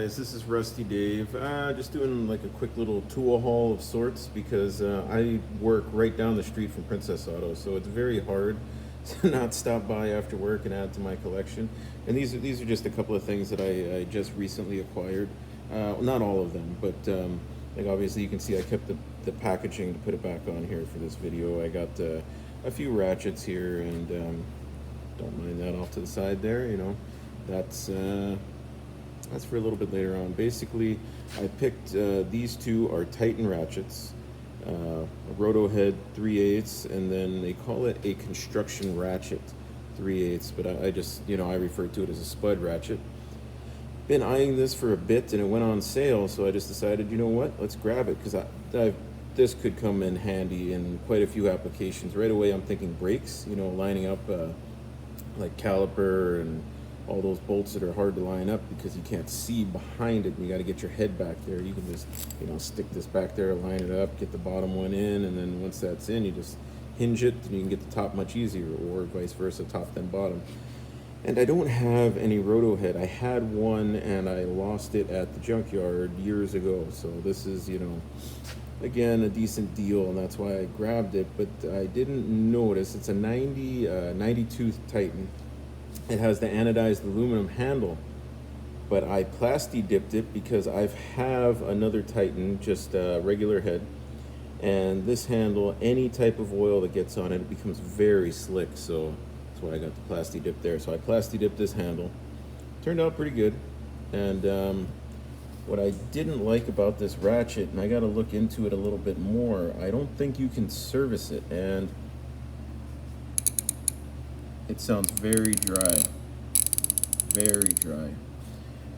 guys, this is Rusty Dave. Just doing like a quick little tool haul of sorts because I work right down the street from Princess Auto, so it's very hard to not stop by after work and add to my collection. And these are just a couple of things that I just recently acquired. Not all of them, but like obviously you can see I kept the packaging to put it back on here for this video. I got a few ratchets here, and don't mind that off to the side there. You know, that's for a little bit later on. Basically, I picked these two are Titan ratchets, a roto head 3/8, and then they call it a construction ratchet 3/8, but I just, you know, I refer to it as a spud ratchet. Been eyeing this for a bit, and it went on sale, so I just decided, you know what, let's grab it, because this could come in handy in quite a few applications. Right away, I'm thinking brakes, you know, lining up like caliper and all those bolts that are hard to line up because you can't see behind it and you got to get your head back there. You can just, you know, stick this back there, line it up, get the bottom one in, and then once that's in, you just hinge it and you can get the top much easier, or vice versa, top then bottom. And I don't have any roto head. I had one and I lost it at the junkyard years ago, so this is, you know, again, a decent deal, and that's why I grabbed it. But I didn't notice it's a 92 Titan. It has the anodized aluminum handle, but I plasti dipped it because I have another Titan, just a regular head, and this handle, any type of oil that gets on it, it becomes very slick, so that's why I got the plasti dip there. So I plasti dipped this handle. Turned out pretty good. And what I didn't like about this ratchet, and I got to look into it a little bit more, I don't think you can service it, and it sounds very dry, very dry.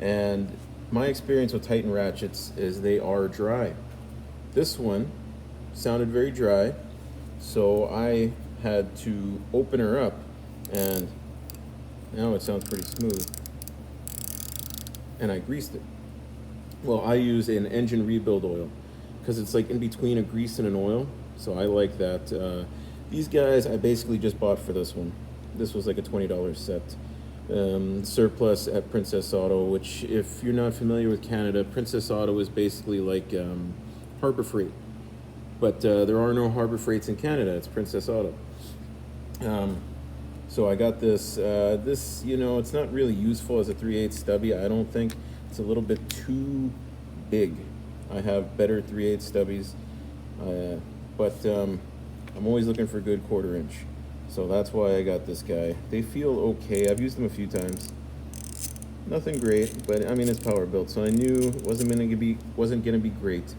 And my experience with Titan ratchets is they are dry. This one sounded very dry, so I had to open her up, and now it sounds pretty smooth. And I greased it. Well, I use an engine rebuild oil because it's like in between a grease and an oil, so I like that. These guys I basically just bought for this one. This was like a $20 set. Surplus at Princess Auto, which, if you're not familiar with Canada, Princess Auto is basically like Harbor Freight. But there are no Harbor Freights in Canada. It's Princess Auto. So I got this. This, you know, it's not really useful as a 3/8 stubby, I don't think. It's a little bit too big. I have better 3/8 stubbies. But I'm always looking for a good 1/4 inch. So that's why I got this guy. They feel okay. I've used them a few times. Nothing great, but I mean, it's power built, so I knew it wasn't gonna be great.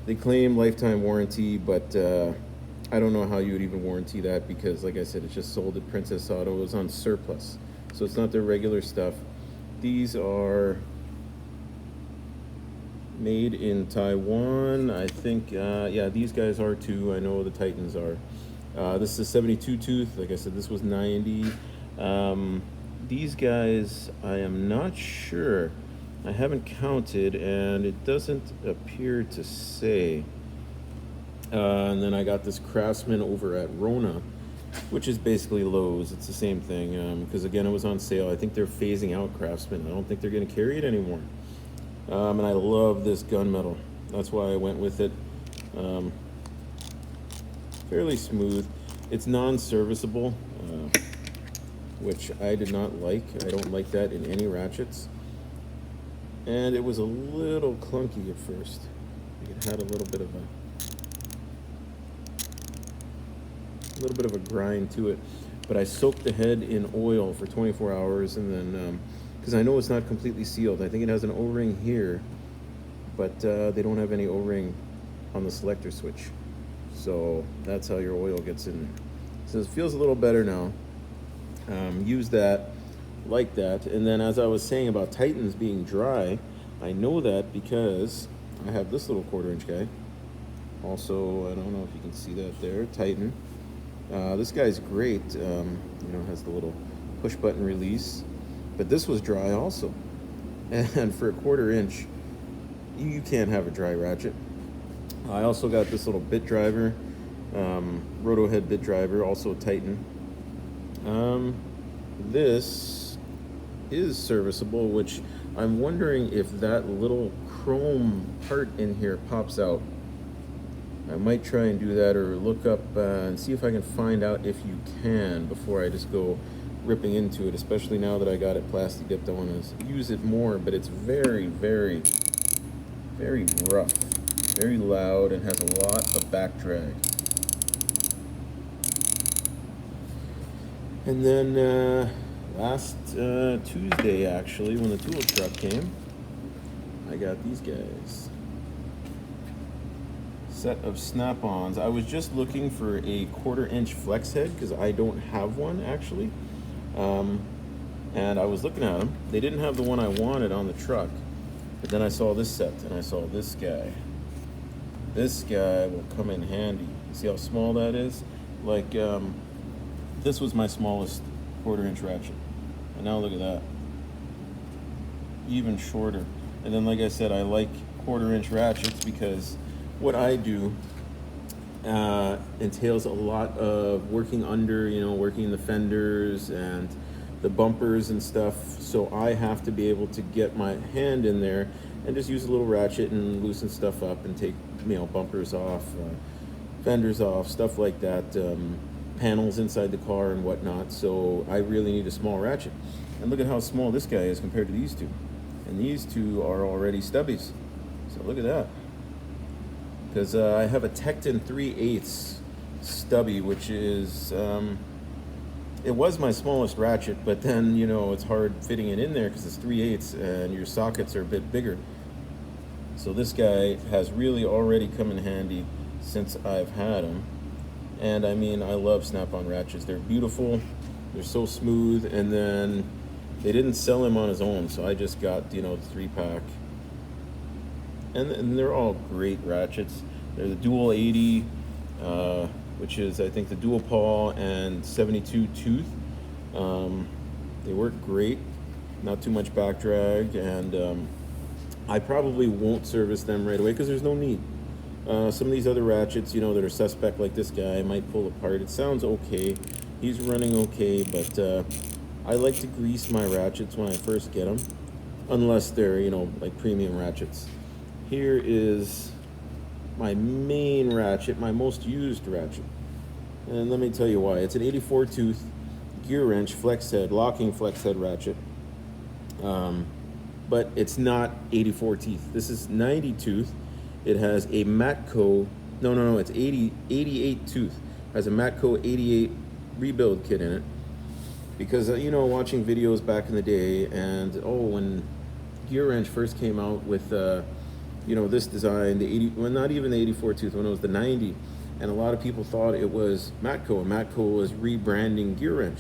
They claim lifetime warranty, but I don't know how you would even warranty that because, like I said, it's just sold at Princess Auto. It was on surplus, so it's not their regular stuff. These are made in Taiwan, I think. Yeah, these guys are too. I know the Titans are. This is a 72 tooth. Like I said, this was 90. These guys, I am not sure. I haven't counted, and it doesn't appear to say. And then I got this Craftsman over at Rona, which is basically Lowe's. It's the same thing, because again, it was on sale. I think they're phasing out Craftsman. I don't think they're going to carry it anymore. And I love this gunmetal. That's why I went with it. Fairly smooth. It's non-serviceable, which I did not like. I don't like that in any ratchets. And it was a little clunky at first. It had a little bit of a grind to it. But I soaked the head in oil for 24 hours, and then because I know it's not completely sealed. I think it has an O-ring here, but they don't have any O-ring on the selector switch. So that's how your oil gets in. So it feels a little better now. Use that, like that. And then, as I was saying about Titans being dry, I know that because I have this little 1/4 inch guy. Also, I don't know if you can see that there, Titan. This guy's great. You know, has the little push button release. But this was dry also. And for a 1/4 inch, you can't have a dry ratchet. I also got this little bit driver, roto head bit driver, also Titan. This is serviceable, which I'm wondering if that little chrome part in here pops out. I might try and do that, or look up and see if I can find out if you can before I just go ripping into it, especially now that I got it plasti dipped. I want to use it more, but it's very, very, very rough, very loud, and has a lot of back drag. And then last Tuesday, actually, when the tool truck came, I got these guys. Set of snap-ons. I was just looking for a 1/4-inch flex head because I don't have one, actually. And I was looking at them. They didn't have the one I wanted on the truck. But then I saw this set, and I saw this guy. This guy will come in handy. See how small that is? Like, this was my smallest 1/4-inch ratchet. And now look at that. Even shorter. And then, like I said, I like 1/4-inch ratchets because what I do entails a lot of working under, working the fenders and the bumpers and stuff. So I have to be able to get my hand in there and just use a little ratchet and loosen stuff up and take, bumpers off, fenders off, stuff like that, panels inside the car and whatnot. So I really need a small ratchet. And look at how small this guy is compared to these two. And these two are already stubbies. So look at that. Because I have a Tecton 3/8 stubby, which is, it was my smallest ratchet, but then, it's hard fitting it in there because it's 3/8 and your sockets are a bit bigger. So this guy has really already come in handy since I've had him. And I mean, I love snap-on ratchets. They're beautiful, they're so smooth, and then they didn't sell him on his own, so I just got, the 3-pack. And they're all great ratchets. They're the dual 80, which is, I think, the dual paw and 72 tooth. They work great, not too much back drag, and I probably won't service them right away because there's no need. Some of these other ratchets, that are suspect, like this guy, might pull apart. It sounds okay. He's running okay, but I like to grease my ratchets when I first get them, unless they're, like premium ratchets. Here is my main ratchet, my most used ratchet. And let me tell you why. It's an 84 tooth gear wrench flex head, locking flex head ratchet. But it's not 84 teeth. This is 90 tooth. It has a Matco, no, it's 88 tooth. It has a Matco 88 rebuild kit in it. Because, watching videos back in the day, and when gear wrench first came out with, this design, not even the 84 tooth, when it was the 90, and a lot of people thought it was Matco, and Matco was rebranding gear wrench.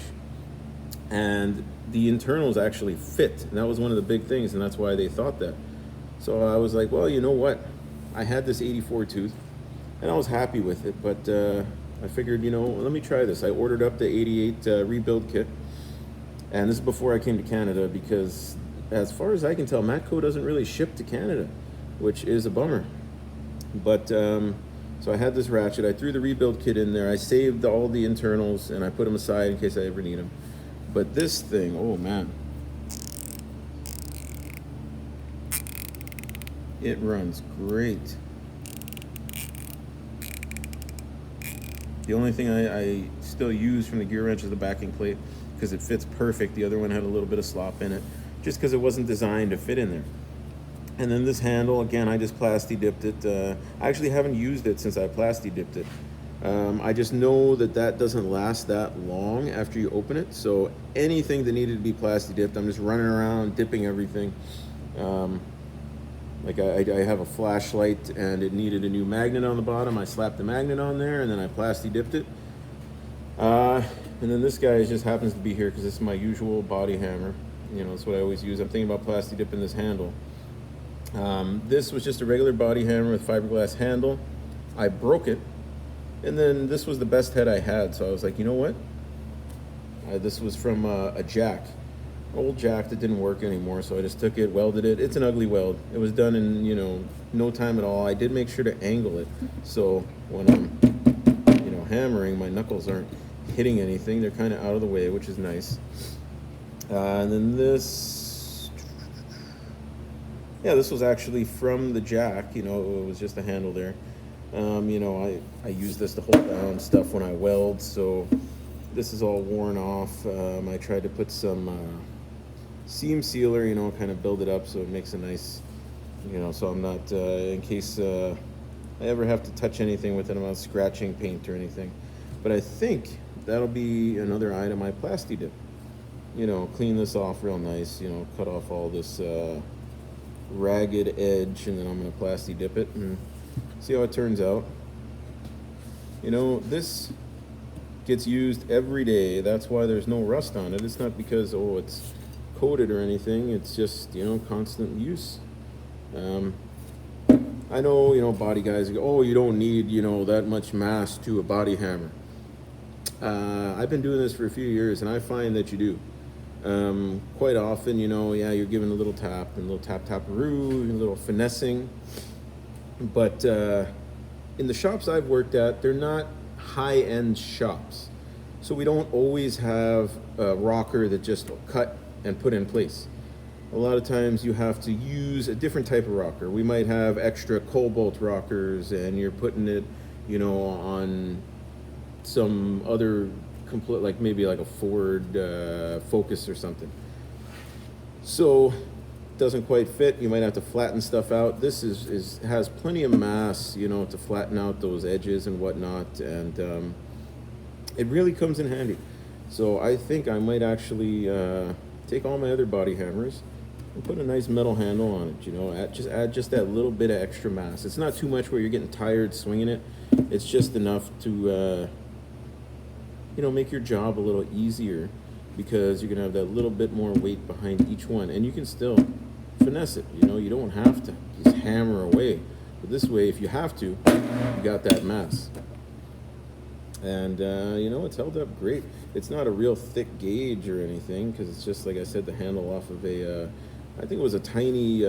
And the internals actually fit, and that was one of the big things, and that's why they thought that. So I was like, well, you know what? I had this 84 tooth, and I was happy with it, but I figured, let me try this. I ordered up the 88 rebuild kit, and this is before I came to Canada, because as far as I can tell, Matco doesn't really ship to Canada, which is a bummer. But so I had this ratchet. I threw the rebuild kit in there. I saved all the internals, and I put them aside in case I ever need them. But this thing, oh man, it runs great. The only thing I still use from the gear wrench is the backing plate because it fits perfect. The other one had a little bit of slop in it just because it wasn't designed to fit in there. And then this handle, again, I just plasti dipped it. I actually haven't used it since I plasti dipped it. I just know that doesn't last that long after you open it. So anything that needed to be plasti dipped, I'm just running around dipping everything. Like I have a flashlight and it needed a new magnet on the bottom. I slapped the magnet on there and then I plasti dipped it. And then this guy just happens to be here because this is my usual body hammer. That's what I always use. I'm thinking about plasti dipping this handle. This was just a regular body hammer with fiberglass handle. I broke it. And then this was the best head I had. So I was like, you know what? This was from a jack. Old jack that didn't work anymore, so I just took it, welded it. It's an ugly weld. It was done in, no time at all. I did make sure to angle it, so when I'm, hammering, my knuckles aren't hitting anything. They're kind of out of the way, which is nice. And then this, Yeah, this was actually from the jack. You know, it was just a handle there. You know, I use this to hold down stuff when I weld, so this is all worn off. I tried to put some seam sealer, you know, kind of build it up so it makes a nice, you know, so I'm not, in case I ever have to touch anything with it, I'm not scratching paint or anything. But I think that'll be another item I plasti dip. You know, clean this off real nice, you know, cut off all this ragged edge, and then I'm going to plasti dip it and see how it turns out. You know, this gets used every day. That's why there's no rust on it. It's not because, oh, it's coated or anything. It's just, you know, constant use. I know, you know, body guys go, oh, you don't need, you know, that much mass to a body hammer. I've been doing this for a few years, and I find that you do. Quite often, you know, yeah, you're giving a little tap and a little tap-tap-a-roo, a little finessing. But in the shops I've worked at, they're not high-end shops. So we don't always have a rocker that just cut and put in place. A lot of times you have to use a different type of rocker. We might have extra cobalt rockers, and you're putting it, you know, on some other complete, like maybe like a Ford Focus or something. So doesn't quite fit. You might have to flatten stuff out. This has plenty of mass, you know, to flatten out those edges and whatnot, and it really comes in handy. So I think I might actually take all my other body hammers and put a nice metal handle on it, you know, add just that little bit of extra mass. It's not too much where you're getting tired swinging it. It's just enough to, you know, make your job a little easier, because you're gonna have that little bit more weight behind each one, and you can still finesse it. You know, you don't have to just hammer away. But this way, if you have to, you got that mass. And you know, it's held up great. It's not a real thick gauge or anything, because it's just, like I said, the handle off of a I think it was a tiny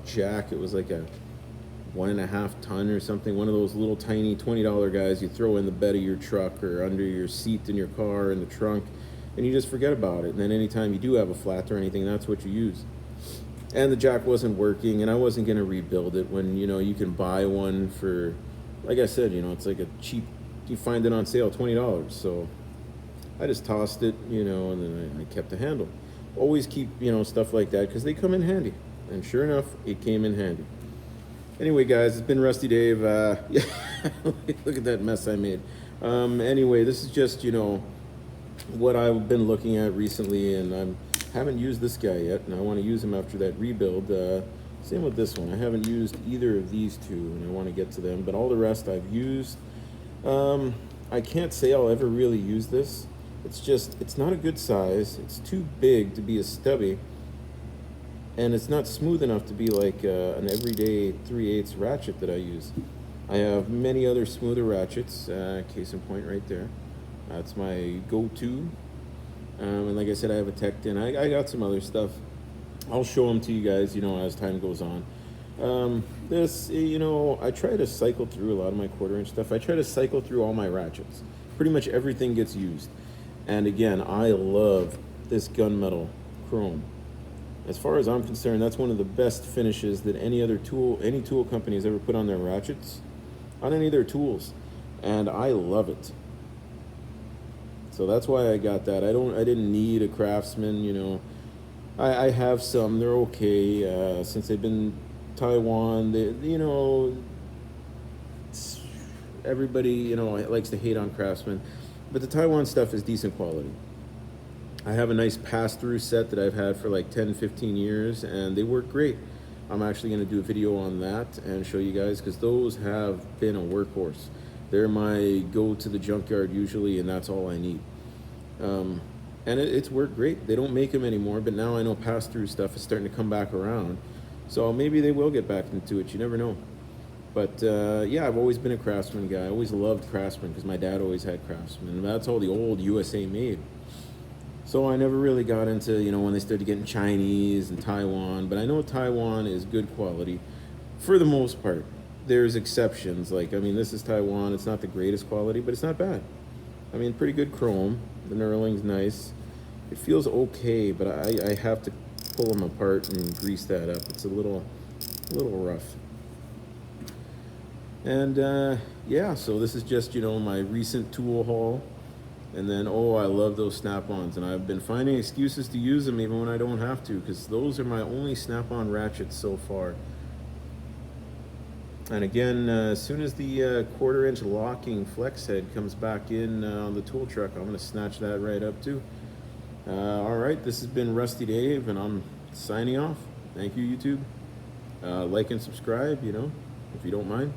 jack. It was like a 1.5 ton or something. One of those little tiny $20 guys you throw in the bed of your truck or under your seat in your car in the trunk, and you just forget about it. And then anytime you do have a flat or anything, that's what you use. And the jack wasn't working, and I wasn't going to rebuild it when, you know, you can buy one for, like I said, you know, it's like a cheap, you find it on sale, $20. So I just tossed it, you know, and then I kept the handle. Always keep, you know, stuff like that, because they come in handy. And sure enough, it came in handy. Anyway, guys, it's been Rusty Dave. Yeah, look at that mess I made. Anyway, this is just, you know, what I've been looking at recently, and I haven't used this guy yet, and I want to use him after that rebuild. Same with this one. I haven't used either of these two, and I want to get to them, but all the rest I've used. I can't say I'll ever really use this. It's just, it's not a good size. It's too big to be a stubby, and it's not smooth enough to be like an everyday 3/8 ratchet that I use. I have many other smoother ratchets, case in point right there. That's my go-to. And like I said, I have a Tech 10. I got some other stuff. I'll show them to you guys, you know, as time goes on. This, you know, I try to cycle through a lot of my 1/4 inch stuff. I try to cycle through all my ratchets. Pretty much everything gets used. And again, I love this gunmetal chrome. As far as I'm concerned, that's one of the best finishes that any tool company has ever put on their ratchets, on any of their tools. And I love it. So that's why I got that. I didn't need a Craftsman, you know. I have some, they're okay. Since they've been Taiwan, you know, everybody, you know, likes to hate on Craftsman, but the Taiwan stuff is decent quality. I have a nice pass-through set that I've had for like 10, 15 years, and they work great. I'm actually going to do a video on that and show you guys, because those have been a workhorse. They're my go to the junkyard usually, and that's all I need. And it's worked great. They don't make them anymore, but now I know pass-through stuff is starting to come back around. So maybe they will get back into it. You never know. But yeah, I've always been a Craftsman guy. I always loved Craftsman because my dad always had Craftsman. And that's all the old USA made. So I never really got into, you know, when they started getting Chinese and Taiwan. But I know Taiwan is good quality for the most part. There's exceptions. Like, I mean, this is Taiwan. It's not the greatest quality, but it's not bad. I mean, pretty good chrome. The knurling's nice. It feels okay, but I have to pull them apart and grease that up. It's a little a little rough. And yeah, so this is just, my recent tool haul. And then, oh, I love those snap-ons, and I've been finding excuses to use them even when I don't have to, because those are my only snap-on ratchets so far. And again, as soon as the quarter-inch locking flex head comes back in on the tool truck, I'm going to snatch that right up too. All right, this has been Rusty Dave, and I'm signing off. Thank you, YouTube. Like and subscribe, if you don't mind.